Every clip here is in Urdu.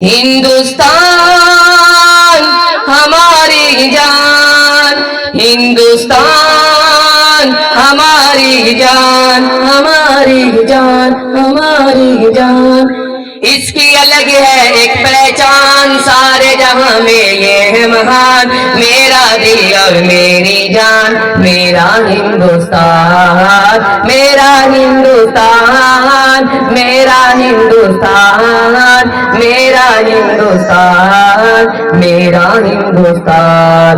ہندوستان ہماری جان، ہندوستان ہماری جان، ہماری جان، ہماری جان، اس کی الگ ہے ایک پہچان، سارے جہاں میں یہ ہے مہان، میرا دل اور میری جان، میرا ہندوستان، میرا ہندوستان، میرا ہندوستان، میرا ہندوستان، میرا ہندوستان۔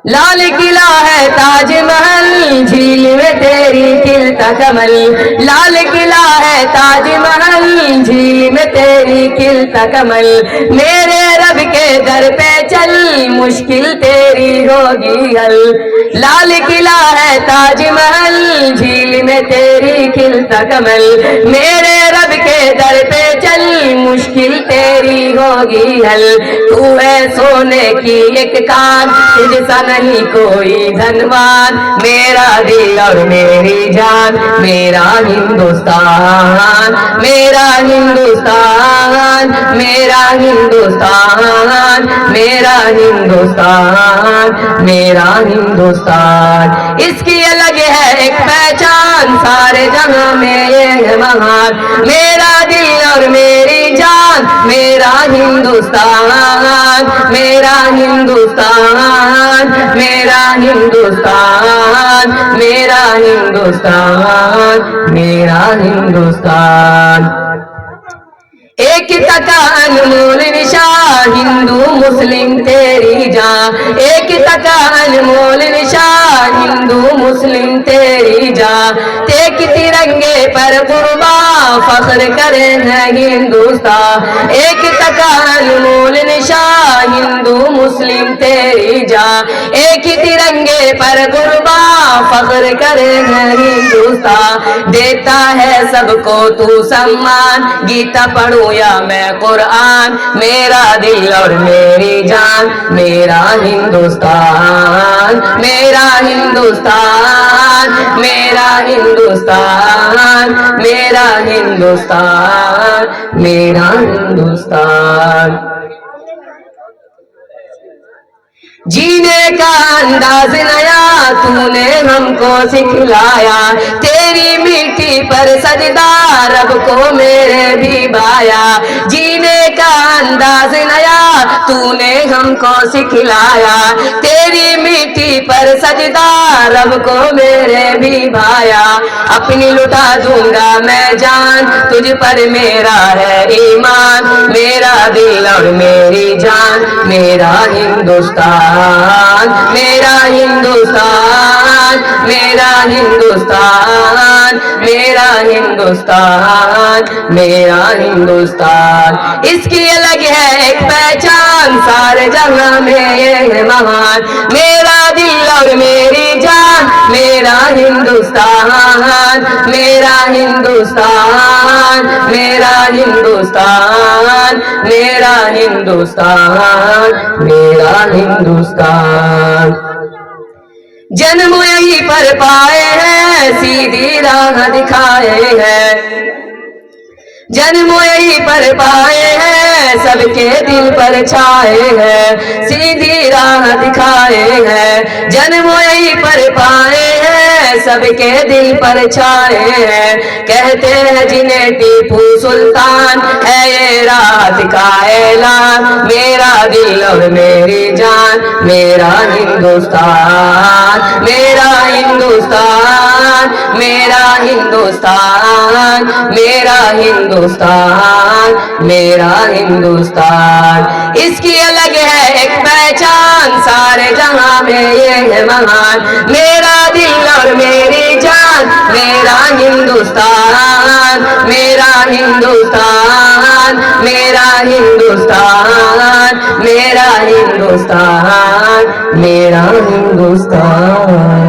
لال قلعہ ہے تاج محل، جھیل میں تیری کھلتا کمل، لال قلعہ ہے تاج محل، جھیل میں تیری کھلتا کمل، میرے رب کے در پہ چل، مشکل تیری ہوگی حل، لال قلعہ ہے تاج محل، جھیل میں تیری کھلتا کمل، میرے رب کے در پہ چل، مشکل تیری ہوگی حل، تو ہے سونے کی ایک کان، جیسا نہیں کوئی دھنوان، میرا دل اور میری جان، میرا ہندوستان، میرا ہندوستان، میرا ہندوستان، میرا ہندوستان، میرا ہندوستان، اس کی الگ ہے ایک پہچان، سارے جہاں میں یہ ہے مہان، میرا دل اور میری جان، میرا ہندوستان، میرا ہندوستان، میرا ہندوستان، میرا ہندوستان، میرا ہندوستان۔ ایک تکا انمول نشان، ہندو مسلم تیری جان، ایک تکا انمول نشان، ہندو مسلم تیری جان، ایک ترنگے پر قربان، فخر کرے ہیں ہندوستان، ایک تکا انمول نشان، ہندو مسلم تیری جان، ایک ترنگے پر قربان، فخر کرے ہیں ہندوستان، دیتا ہے سب کو تو سمان، گیتا پڑھوں یا میں قرآن، میرا دل اور میری جان، میرا ہندوستان، میرا ہندوستان، میرا ہندوستان، میرا ہندوستان، میرا ہندوستان۔ جینے کا انداز نیا تو نے ہم کو سکھلایا، تیری مٹی پر سجدہ رب کو میرے بھی بایا، جینے کا انداز نیا تو نے ہم کو سکھلایا، تیری مٹی پر سجدہ رب کو میرے بھی بھایا، اپنی لٹا دوں گا میں جان، تجھ پر میرا ہے ایمان، میرا دل اور میری جان، میرا ہندوستان، میرا ہندوستان، میرا ہندوستان، میرا ہندوستان، میرا ہندوستان، اس کی الگ ہے ایک پہچان، سارے جہاں میں یہ ہے مہان، میرا دل اور میری جان، میرا ہندوستان، میرا ہندوستان، میرا ہندوستان، میرا ہندوستان، میرا ہندوستان۔ جنم یہیں پر پائے ہیں، سیدھی راہ دکھائے ہیں، جنم یہیں پر پائے ہیں، سب کے دل پر چھائے ہیں، سیدھی راہ دکھائے ہیں، جنم یہیں پر پائے ہیں، سب کے دل پر چھائے ہیں، کہتے ہیں جنہیں ٹیپو سلطان، ہے یہ رات کا اعلان، میرا دل اور میری جان، میرا ہندوستان، میرا ہندوستان، میرا ہندوستان، میرا ہندوستان، میرا ہندوستان، اس کی الگ ہے ایک پہچان، سارے جہاں میں یہ ہے مہان، میرا دل اور میری جان، میرا ہندوستان، میرا ہندوستان، میرا ہندوستان، میرا ہندوستان، میرا ہندوستان۔